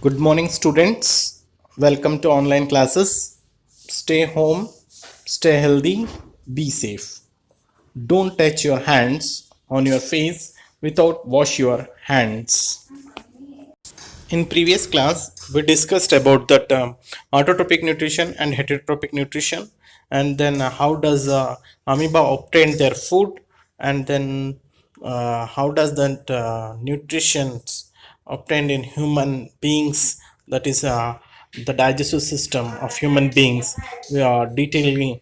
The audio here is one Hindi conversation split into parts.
Good morning, students. Welcome to online classes. Stay home, stay healthy, be safe. Don't touch your hands on your face without wash your hands. In previous class, we discussed about the term autotrophic nutrition and heterotrophic nutrition, and then how does amoeba obtain their food, and then how does that nutrition obtained in human beings, that is the digestive system of human beings, we are detailing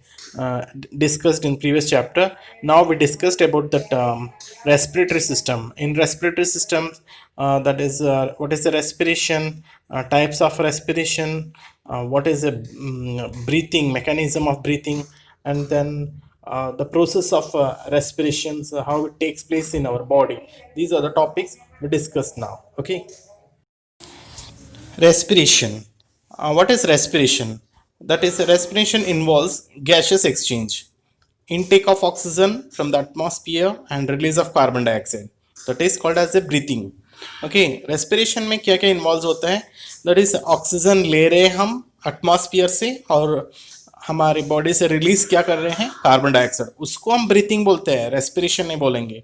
discussed in previous chapter. Now we discussed about the respiratory system. In respiratory system, that is what is the respiration, types of respiration, what is the breathing mechanism of breathing, and then the process of respirations, how it takes place in our body. These are the topics we discussed now. Okay. Respiration. What is respiration? That is, respiration involves gaseous exchange, intake of oxygen from the atmosphere and release of carbon dioxide. That is called as a breathing. Okay, respiration में क्या क्या इन्वॉल्व होता है? That is, ऑक्सीजन ले रहे हैं हम एटमॉस्फेयर से और हमारी बॉडी से रिलीज क्या कर रहे हैं? Carbon dioxide. उसको हम ब्रीथिंग बोलते हैं, रेस्पिरेशन नहीं बोलेंगे.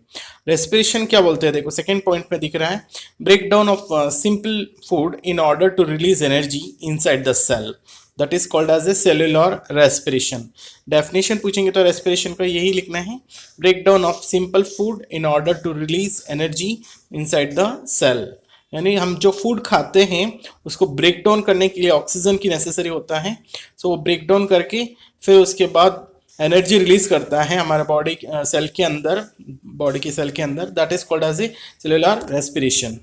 रेस्पिरेशन क्या बोलते हैं? देखो सेकेंड पॉइंट में दिख रहा है, break down of simple food in order to release energy inside the cell. That is called as a cellular respiration. Definition पूछेंगे तो रेस्पिरेशन का यही लिखना है, break down of simple food in order to release energy inside the cell. यानी हम जो फूड खाते हैं उसको ब्रेक डाउन करने के लिए ऑक्सीजन की नेसेसरी होता है. सो वो ब्रेक डाउन करके फिर उसके बाद एनर्जी रिलीज करता है हमारे बॉडी सेल के अंदर, बॉडी के सेल के अंदर. That is called as a cellular respiration.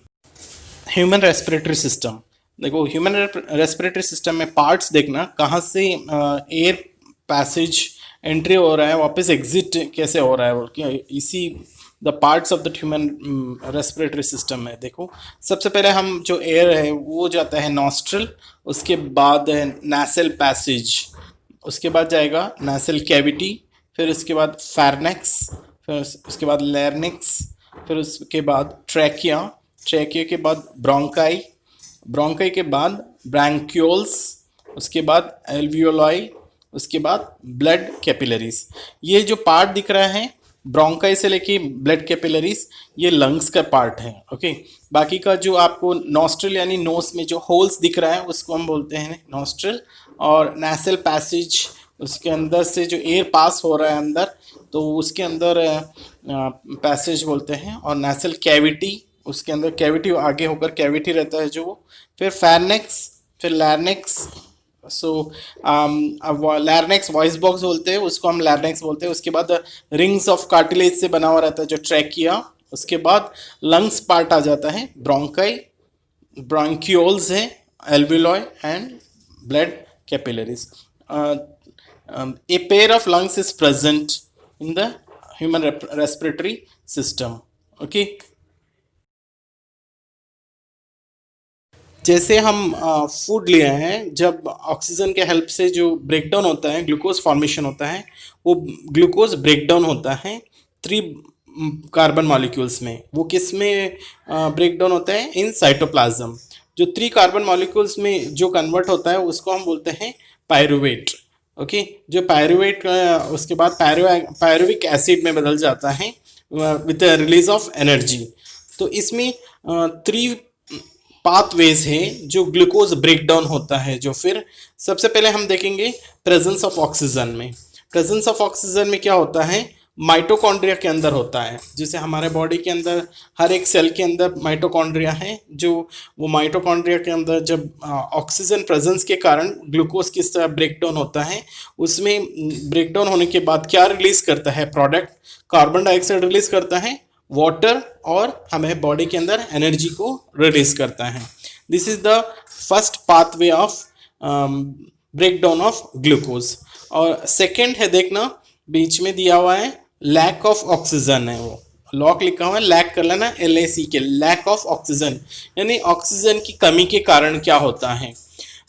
Human respiratory system. देखो ह्यूमन रेस्पिरेटरी सिस्टम में पार्ट्स देखना, कहाँ से एयर पैसेज एंट्री हो रहा है, वापस एग्जिट कैसे हो रहा है, इसी the parts of the human respiratory system है. देखो सबसे पहले हम जो एयर है वो जाता है नॉस्ट्रल, उसके बाद है नासल पैसेज, उसके बाद जाएगा नासल कैविटी, फिर उसके बाद फेरनेक्स, फिर उसके बाद लैरिंक्स, फिर उसके बाद ट्रैकिया, ट्रैकिया के बाद ब्रोंकाई, ब्रोंकाई के बाद ब्रैंक्यूल्स, उसके बाद एल्वियोलाई, उसके बाद ब्लड कैपिलरीज. ये जो पार्ट दिख रहा है ब्रोंकाई से लेके ब्लड कैपिलरीज, ये लंग्स का पार्ट है. ओके. बाकी का जो आपको नॉस्ट्रल यानी नोस में जो होल्स दिख रहा है उसको हम बोलते हैं नॉस्ट्रल, और नासल पैसेज उसके अंदर से जो एयर पास हो रहा है अंदर, तो उसके अंदर पैसेज बोलते हैं. और नासल कैविटी, उसके अंदर कैविटी आगे होकर कैविटी रहता है जो, फिर फेरनेक्स, फिर लैरिंक्स. सो लैरिंक्स वॉइस बॉक्स बोलते हैं, उसको हम लैरिंक्स बोलते हैं. उसके बाद रिंग्स ऑफ कार्टिलेज से बना हुआ रहता है जो ट्रैकिया. उसके बाद लंग्स पार्ट आ जाता है, ब्रोंकाई, ब्रोंक्यूल्स है, alveoli and blood capillaries. A pair of lungs is present in the human respiratory system. Okay. जैसे हम फूड लिए हैं, जब ऑक्सीजन के हेल्प से जो ब्रेकडाउन होता है, ग्लूकोज फॉर्मेशन होता है, वो ग्लूकोज ब्रेकडाउन होता है 3 कार्बन मॉलिक्यूल्स में. वो किस में ब्रेकडाउन होता है? In cytoplasm. जो 3 कार्बन मॉलिक्यूल्स में जो कन्वर्ट होता है उसको हम बोलते हैं पायरुवेट. ओके. जो पायरुवेट उसके बाद पायरुविक एसिड में बदल जाता है विद रिलीज ऑफ एनर्जी. तो इसमें 3 पाथवेज है जो ग्लूकोज ब्रेकडाउन होता है. जो फिर सबसे पहले हम देखेंगे प्रेजेंस ऑफ ऑक्सीजन में. प्रेजेंस ऑफ ऑक्सीजन में क्या होता है? माइटोकॉन्ड्रिया के अंदर होता है. जैसे हमारे बॉडी के अंदर हर एक सेल के अंदर माइटोकॉन्ड्रिया है, जो वो माइटोकॉन्ड्रिया के अंदर जब ऑक्सीजन प्रेजेंस के कारण ग्लूकोज किस तरह ब्रेकडाउन होता है, उसमें ब्रेकडाउन होने के बाद क्या रिलीज करता है प्रोडक्ट? कार्बन डाइऑक्साइड रिलीज करता है, वाटर, और हमें बॉडी के अंदर एनर्जी को रिलीज करता है. This is the first pathway of breakdown of glucose. और सेकेंड है, देखना बीच में दिया हुआ है लैक ऑफ ऑक्सीजन है, वो लॉक लिखा हुआ है, लैक कर लेना, LAC के, लैक ऑफ ऑक्सीजन, यानी ऑक्सीजन की कमी के कारण क्या होता है.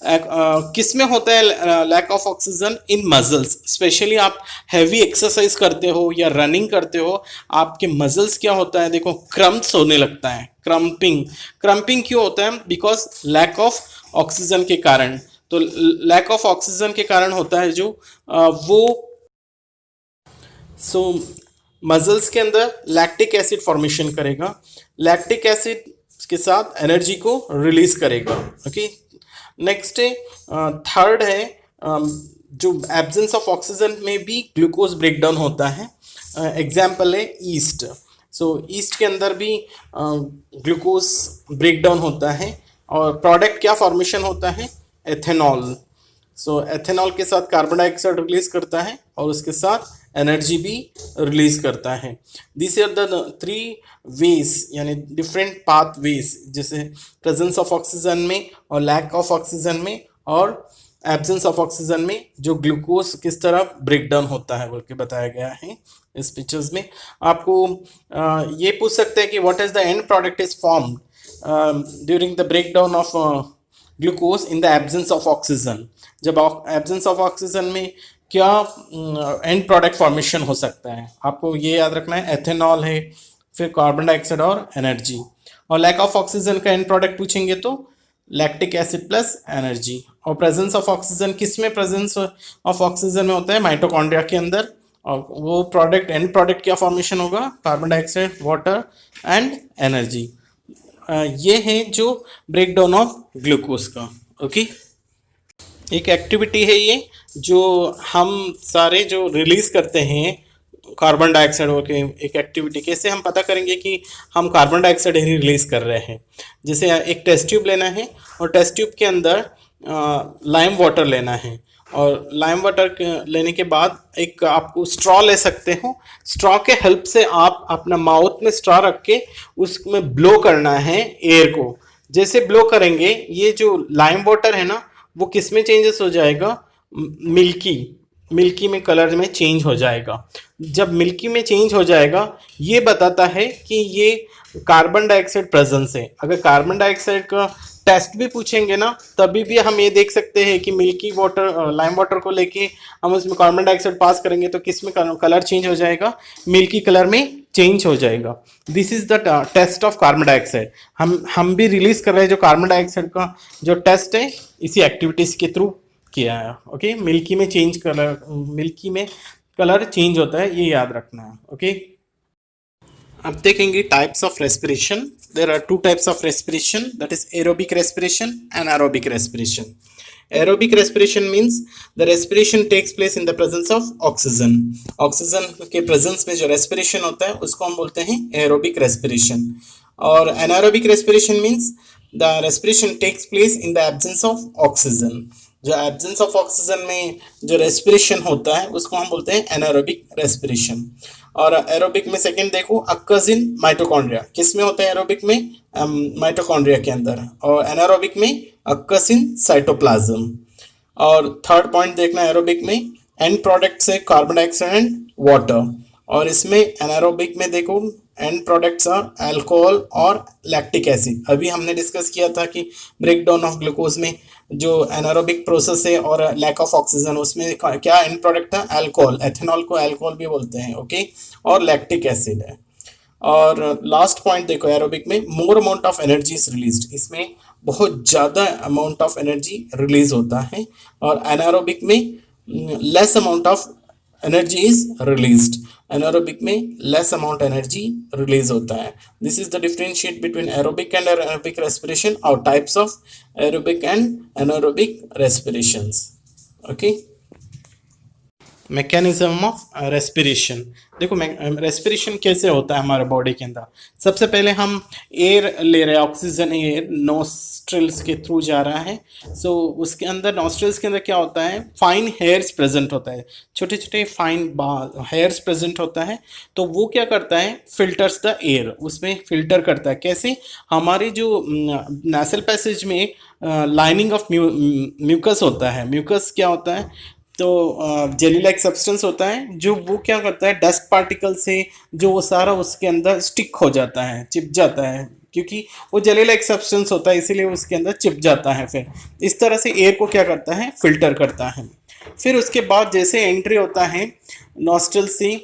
किस में होता है lack of oxygen? In muscles. Specially आप हैवी एक्सरसाइज करते हो या रनिंग करते हो, आपके मसल्स क्या होता है, देखो क्रम्प्स होने लगता है, क्रम्पिंग। क्रम्पिंग क्यों होता है? बिकॉज लैक ऑफ ऑक्सीजन के कारण। तो लैक ऑफ ऑक्सीजन के कारण होता है जो वो सो मसल्स के अंदर लैक्टिक एसिड फॉर्मेशन करेगा, लैक्टिक एसिड के साथ एनर्जी को रिलीज करेगा। ओके, नेक्स्ट है थर्ड है जो एब्सेंस ऑफ ऑक्सीजन में भी ग्लूकोज ब्रेकडाउन होता है। एग्जाम्पल है ईस्ट। सो ईस्ट के अंदर भी ग्लूकोज ब्रेकडाउन होता है और प्रोडक्ट क्या फॉर्मेशन होता है? एथेनॉल। सो एथेनॉल के साथ कार्बन डाइऑक्साइड रिलीज करता है और उसके साथ एनर्जी भी रिलीज करता है। This are the three ways, यानी डिफरेंट पाथ वेज, जैसे प्रेजेंस ऑफ ऑक्सीजन में और लैक ऑफ ऑक्सीजन में और एब्सेंस ऑफ ऑक्सीजन में जो ग्लूकोज किस तरह ब्रेक डाउन होता है बोल के बताया गया है इस पिक्चर्स में। आपको ये पूछ सकते हैं कि what is the end product is formed during the break down of glucose in the absence of oxygen. जब एब्सेंस ऑफ ऑक्सीजन में क्या एंड प्रोडक्ट फॉर्मेशन हो सकता है, आपको ये याद रखना है। एथेनॉल है, फिर कार्बन डाइऑक्साइड और एनर्जी। और लैक ऑफ ऑक्सीजन का एंड प्रोडक्ट पूछेंगे तो लैक्टिक एसिड प्लस एनर्जी। और प्रेजेंस ऑफ ऑक्सीजन किस में प्रेजेंस ऑफ ऑक्सीजन में होता है? माइटोकॉन्ड्रिया के अंदर। और वो प्रोडक्ट एंड प्रोडक्ट क्या फॉर्मेशन होगा? Carbon dioxide, water and energy. ये है जो ब्रेक डाउन ऑफ ग्लूकोज का। ओके, एक एक्टिविटी है ये जो हम सारे जो रिलीज करते हैं कार्बन डाइऑक्साइड के। एक एक्टिविटी कैसे हम पता करेंगे कि हम कार्बन डाइऑक्साइड ही रिलीज कर रहे हैं? जैसे एक टेस्ट ट्यूब लेना है और टेस्ट ट्यूब के अंदर लाइम वाटर लेना है और लाइम वाटर लेने के बाद एक आपको स्ट्रॉ ले सकते हो। स्ट्रॉ के हेल्प से आप अपना माउथ में स्ट्रॉ रख के उसमें ब्लो करना है एयर को। जैसे ब्लो करेंगे ये जो लाइम वाटर है ना वो किस में चेंजेस हो जाएगा? मिल्की, मिल्की में कलर में चेंज हो जाएगा। जब मिल्की में चेंज हो जाएगा ये बताता है कि ये कार्बन डाइऑक्साइड प्रेजेंस है। अगर कार्बन डाइऑक्साइड का टेस्ट भी पूछेंगे ना तभी भी हम ये देख सकते हैं कि मिल्की वाटर, लाइम वाटर को लेके हम उसमें कार्बन डाइऑक्साइड पास करेंगे तो किस में कलर चेंज हो जाएगा? मिल्की कलर में चेंज हो जाएगा। This is the test of carbon dioxide. हम भी रिलीज कर रहे हैं जो कार्बन डाइऑक्साइड का जो टेस्ट है इसी एक्टिविटीज के थ्रू किया है। ओके, मिल्की में चेंज कलर, मिल्की में कलर चेंज होता है, ये याद रखना है। ओके, अब देखेंगे types of respiration. There are two types of respiration, that is aerobic respiration and aerobic respiration. Aerobic respiration means the respiration takes place in the presence of oxygen. Oxygen के प्रेजेंस में जो रेस्पिरेशन होता है उसको हम बोलते हैं एरोबिक रेस्पिरेशन। और anaerobic respiration means the respiration takes place in the absence of oxygen. जो एब्सेंस ऑफ ऑक्सीजन में जो रेस्पिरेशन होता है उसको हम बोलते हैं एनारोबिक रेस्पिरेशन। और एरोबिक में सेकंड देखो, अक्कर्स इन माइटोकॉन्ड्रिया। किस में होता है एरोबिक में? माइटोकॉन्ड्रिया के अंदर। और एनारोबिक में अक्कर्स इन साइटोप्लाज्म। और थर्ड पॉइंट देखना एरोबिक में एंड प्रोडक्ट्स है कार्बन डाइऑक्साइड एंड वाटर। और इसमें एनारोबिक में देखो एंड प्रोडक्ट्स आर अल्कोहल और लैक्टिक एसिड। अभी हमने डिस्कस किया था कि ब्रेक डाउन ऑफ ग्लूकोज में जो एनारोबिक प्रोसेस है और लैक ऑफ ऑक्सीजन उसमें क्या एंड प्रोडक्ट था? अल्कोहल। एथेनॉल को अल्कोहल भी बोलते हैं। ओके, और लैक्टिक एसिड है। और लास्ट पॉइंट देखो एरोबिक में more amount of energy is released. इसमें बहुत ज़्यादा अमाउंट ऑफ एनर्जी रिलीज होता है। और एनारोबिक में less amount of energy is released. Anaerobic में लेस अमाउंट एनर्जी रिलीज होता है। This is the differentiate between aerobic and anaerobic respiration और types of aerobic and anaerobic respirations. Okay, mechanism of respiration. देखो रेस्पिरेशन कैसे होता है हमारे बॉडी के अंदर। सबसे पहले हम एयर ले रहे हैं, ऑक्सीजन एयर नोस्ट्रिल्स के थ्रू जा रहा है। सो उसके अंदर नोस्ट्रिल्स के अंदर क्या होता है? फाइन हेयर्स प्रेजेंट होता है, छोटे छोटे फाइन हेयर्स प्रेजेंट होता है। तो वो क्या करता है? फिल्टर्स द एयर, उसमें फिल्टर करता है। कैसे? हमारी जो नेसल पैसेज में लाइनिंग ऑफ म्यूकस होता है। म्यूकस क्या होता है? तो जेली लाइक सब्सटेंस होता है जो वो क्या करता है? डस्ट पार्टिकल से जो वो सारा उसके अंदर स्टिक हो जाता है, चिप जाता है क्योंकि वो जलीला एक सब्सटेंस होता है, इसीलिए उसके अंदर चिप जाता है। फिर इस तरह से एयर को क्या करता है, फिल्टर करता है। फिर उसके बाद जैसे एंट्री होता है नॉस्ट्रल से,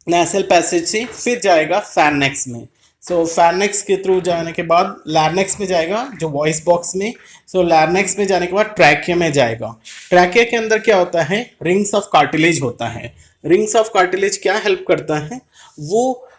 नेसल पैसेज से, फिर जाएगा फैरनेक्स में। सो फैरनेक्स के थ्रू जाने के बाद लार्नेक्स में जाएगा जो वॉइस बॉक्स में। सो लार्नेक्स में जाने के बाद ट्रैकिया में जाएगा। ट्रैकिया के अंदर क्या होता है, रिंग्स ऑफ कार्टिलेज होता है। रिंग्स ऑफ कार्टिलेज क्या हेल्प करता है, वो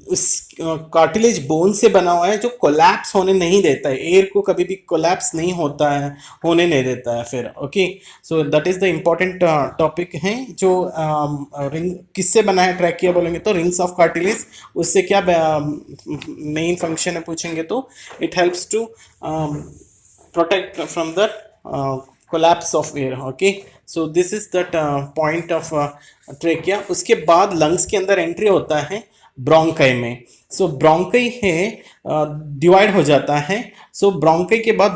उस कार्टिलेज बोन से बना हुआ है जो कोलैप्स होने नहीं देता है, एयर को कभी भी कोलैप्स नहीं होता है, होने नहीं देता है। फिर okay, so that is the important topic है जो रिंग किससे बना है ट्रैकिया बोलेंगे तो रिंग्स ऑफ कार्टिलेज। उससे क्या मेन फंक्शन है पूछेंगे तो it helps to protect from the collapse of air। Okay, so this is that point of trachea. उसके बाद लंग्स के अंदर एंट्री होता है ब्रोंकाई में। सो ब्रोंकाई है डिवाइड हो जाता है। सो ब्रोंकाई के बाद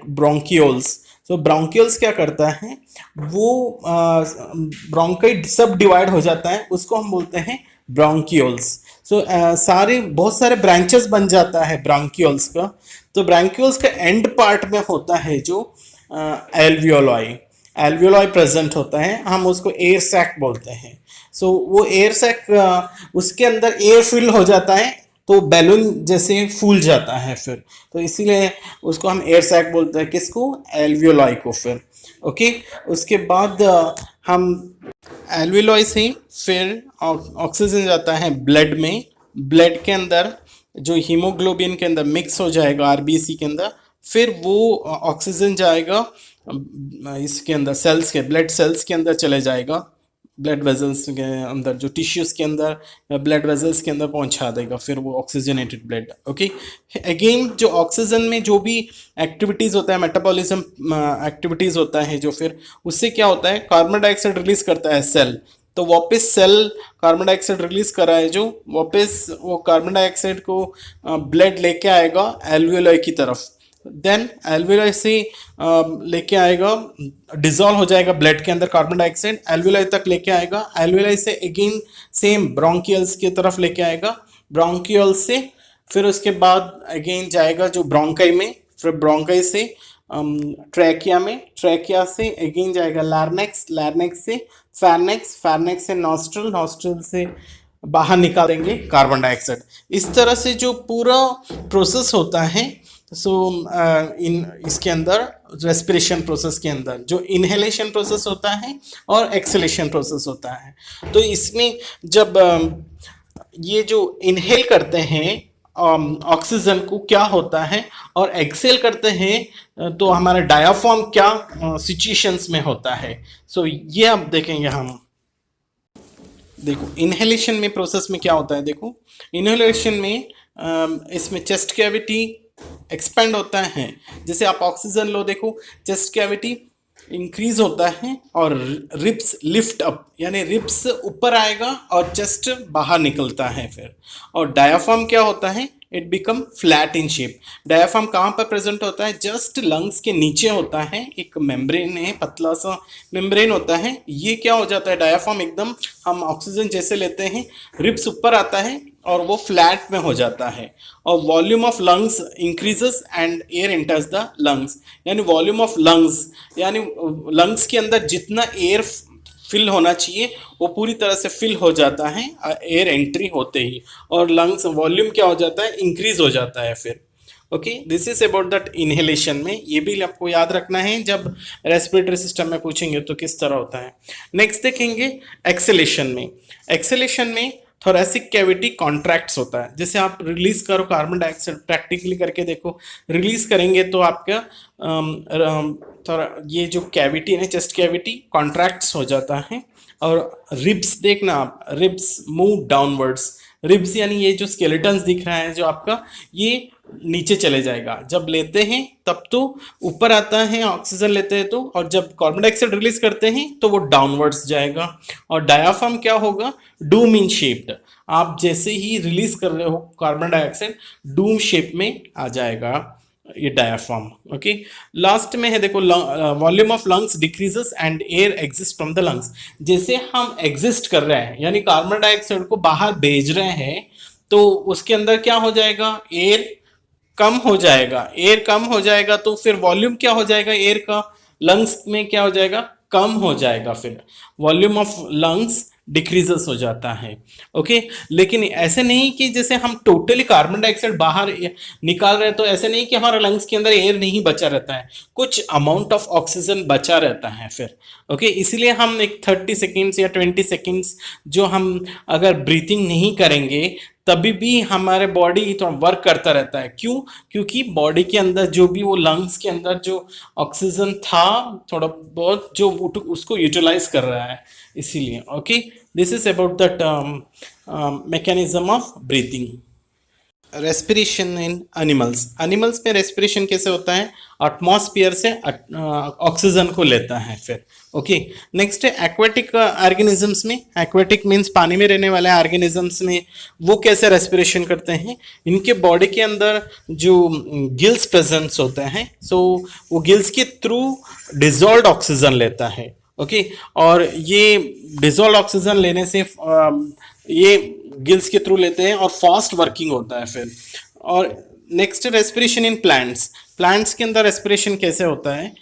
ब्रोंकियोल्स। सो ब्रोंकियोल्स क्या करता है, वो ब्रोंकाई सब डिवाइड हो जाता है, उसको हम बोलते हैं ब्रोंकियोल्स। सो सारे बहुत सारे ब्रांचेस बन जाता है ब्रोंकियोल्स का। तो ब्रोंकियोल्स का एंड पार्ट में होता है जो एल्वियोलाई प्रेजेंट होता है, हम उसको एयर सैक बोलते हैं। सो वो एयर सैक उसके अंदर एयर फिल हो जाता है तो बैलून जैसे फूल जाता है फिर, तो इसीलिए उसको हम एयर सैक बोलते हैं। किसको, एल्वियोलाई को। फिर ओके, उसके बाद हम एल्वियोलाई से फिर ऑक्सीजन जाता है ब्लड में। ब्लड के अंदर जो हीमोग्लोबिन के अंदर मिक्स हो जाएगा आरबीसी के अंदर, फिर वो ऑक्सीजन जाएगा इसके अंदर सेल्स के, ब्लड सेल्स के अंदर चले जाएगा, ब्लड वेजल्स के अंदर जो टिश्यूज के अंदर ब्लड वेजल्स के अंदर पहुंचा देगा फिर वो ऑक्सीजनेटेड ब्लड। ओके, अगेन जो ऑक्सीजन में जो भी एक्टिविटीज़ होता है, मेटाबॉलिज्म एक्टिविटीज़ होता है जो, फिर उससे क्या होता है, कार्बन डाइऑक्साइड रिलीज करता है सेल। तो वापस सेल कार्बन डाइऑक्साइड रिलीज करा है जो, वापस वो कार्बन डाइऑक्साइड को ब्लड लेके आएगा एल्वियोलाई की तरफ। देन एल्वियोलाई से लेके आएगा, डिजोल्व हो जाएगा ब्लड के अंदर कार्बन डाइऑक्साइड, एल्वियोलाई तक लेके आएगा। एल्वियोलाई से अगेन सेम ब्रोंकियल्स की तरफ लेके आएगा, ब्रोंकियल्स से फिर उसके बाद अगेन जाएगा जो ब्रोंकाई में, फिर ब्रोंकाई से ट्रैकिया में, ट्रैकिया से अगेन जाएगा लार्नेक्स, लार्नेक्स से फैरनेक्स, फैरनेक्स से नॉस्ट्रल, नॉस्ट्रल से बाहर निकाल देंगे कार्बन डाइऑक्साइड। इस तरह से जो पूरा प्रोसेस होता है, सो इसके अंदर रेस्पिरेशन प्रोसेस के अंदर जो इनहेलेशन प्रोसेस होता है और एक्सहेलेशन प्रोसेस होता है। तो इसमें जब ये जो इनहेल करते हैं ऑक्सीजन को क्या होता है और एक्सेल करते हैं तो हमारा डायाफ्राम क्या सिचुएशंस में होता है। सो ये अब देखेंगे हम। देखो इनहेलेशन में प्रोसेस में क्या होता है, देखो इनहेलेशन में इसमें चेस्ट कैविटी एक्सपेंड होता है। जैसे आप ऑक्सीजन लो, देखो चेस्ट कैविटी इंक्रीज होता है और रिब्स लिफ्ट अप, यानी रिब्स ऊपर आएगा और चेस्ट बाहर निकलता है फिर। और डायाफ्राम क्या होता है, it become flat in shape. Diaphragm कहाँ पर प्रेजेंट होता है, जस्ट लंग्स के नीचे होता है, एक मेम्ब्रेन है, पतला सा मेम्ब्रेन होता है। ये क्या हो जाता है, डायाफ्राम एकदम हम ऑक्सीजन जैसे लेते हैं, रिब्स ऊपर आता है और वो फ्लैट में हो जाता है। और volume of lungs increases and air enters the lungs, यानी वॉल्यूम ऑफ लंग्स यानी लंग्स के अंदर जितना एयर फिल होना चाहिए वो पूरी तरह से फिल हो जाता है एयर एंट्री होते ही, और लंग्स वॉल्यूम क्या हो जाता है, इंक्रीज हो जाता है फिर। Okay, this is about that inhalation में। ये भी आपको याद रखना है जब रेस्पिरेटरी सिस्टम में पूछेंगे तो किस तरह होता है। नेक्स्ट देखेंगे एक्सेलेशन में। एक्सेलेशन में थोरेसिक कैविटी कॉन्ट्रैक्ट्स होता है। जैसे आप रिलीज करो कार्बन डाइऑक्साइड, प्रैक्टिकली करके देखो, रिलीज करेंगे तो आपका थोड़ा ये जो कैविटी है चेस्ट कैविटी कॉन्ट्रैक्ट्स हो जाता है। और रिब्स देखना आप, रिब्स मूव डाउनवर्ड्स, रिब्स यानी ये जो स्केलेटन्स दिख रहा है जो आपका, ये नीचे चले जाएगा। जब लेते हैं तब तो ऊपर आता है, ऑक्सीजन लेते हैं तो, और जब कार्बन डाइऑक्साइड रिलीज करते हैं तो वो डाउनवर्ड्स जाएगा। और डायाफ्राम क्या होगा, डूम इन शेप्ड। आप जैसे ही रिलीज कर रहे हो कार्बन डाइऑक्साइड, डूम शेप में आ जाएगा ये डायाफ्राम। ओके, लास्ट में है देखो, volume of lungs decreases and air exist from the lungs. जैसे हम एग्जिस्ट कर रहे हैं यानी कार्बन डाइऑक्साइड को बाहर भेज रहे हैं, तो उसके अंदर क्या हो जाएगा, एयर कम हो जाएगा, एयर कम हो जाएगा तो फिर वॉल्यूम क्या हो जाएगा एयर का, लंग्स में क्या हो जाएगा, कम हो जाएगा, फिर वॉल्यूम ऑफ लंग्स डिक्रीजेस हो जाता है। ओके, लेकिन ऐसे नहीं कि जैसे हम टोटली कार्बन डाइऑक्साइड बाहर निकाल रहे हैं, तो ऐसे नहीं कि हमारा लंग्स के अंदर एयर नहीं बचा रहता है, कुछ अमाउंट ऑफ ऑक्सीजन बचा रहता है फिर। ओके, इसीलिए हम एक 30 सेकेंड्स या 20 सेकेंड्स जो हम अगर ब्रीथिंग नहीं करेंगे तभी भी हमारे बॉडी तो वर्क करता रहता है। क्यों? क्योंकि बॉडी के अंदर जो भी वो लंग्स के अंदर जो ऑक्सीजन था थोड़ा बहुत जो उसको यूटिलाइज कर रहा है, इसीलिए। Okay, this is about that mechanism of breathing. Respiration in animals, animals में रेस्पिरेशन कैसे होता है, एटमॉस्फेयर से ऑक्सीजन को लेता है फिर। ओके, नेक्स्ट है एक्वेटिक ऑर्गेनिजम्स में, एक्वेटिक मीन्स पानी में रहने वाले ऑर्गेनिजम्स में वो कैसे रेस्पिरेशन करते हैं, इनके बॉडी के अंदर जो गिल्स प्रेजेंस होते हैं, सो वो गिल्स के थ्रू डिजॉल्व ऑक्सीजन लेता है। ओके, और ये डिजॉल्व ऑक्सीजन लेने से ये गिल्स के थ्रू लेते हैं और फास्ट वर्किंग होता है फिर। और next respiration in plants, plants के अंदर रेस्पिरेशन कैसे होता है,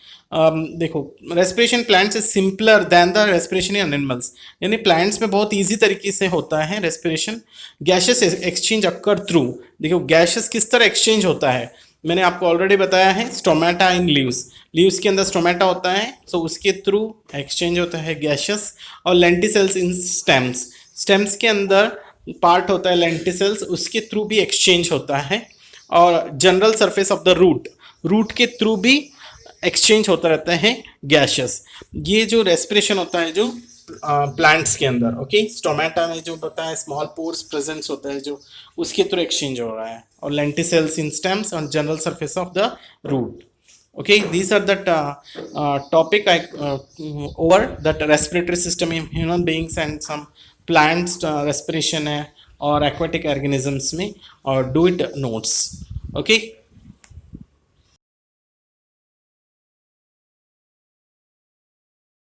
देखो respiration plants is simpler than the respiration in animals, यानी प्लांट्स में बहुत इजी तरीके से होता है respiration. Gases exchange occur through, देखो गैसेस किस तरह एक्सचेंज होता है, मैंने आपको ऑलरेडी बताया है, स्टोमेटा इन लीव्स, लीव्स के अंदर स्टोमेटा होता है, सो उसके थ्रू एक्सचेंज होता है गैसेस। और लेंटिसेल्स इन स्टेम्स, स्टेम्स के अंदर पार्ट होता है लेंटिसेल्स, उसके थ्रू भी एक्सचेंज होता है। और general surface of the root, root के थ्रू भी एक्सचेंज होता रहता है गैसेस। ये जो रेस्पिरेशन होता है जो प्लांट्स के अंदर, ओके, स्टोमेटा में जो बताया स्मॉल पोर्स प्रेजेंस होता है जो, उसके थ्रू एक्सचेंज हो रहा है। और लेंटिसेल्स इन स्टेम्स और general surface of the root. Okay, these are that topic over that respiratory system in human beings and some plants respiration है और aquatic organisms में, और do it notes. Okay.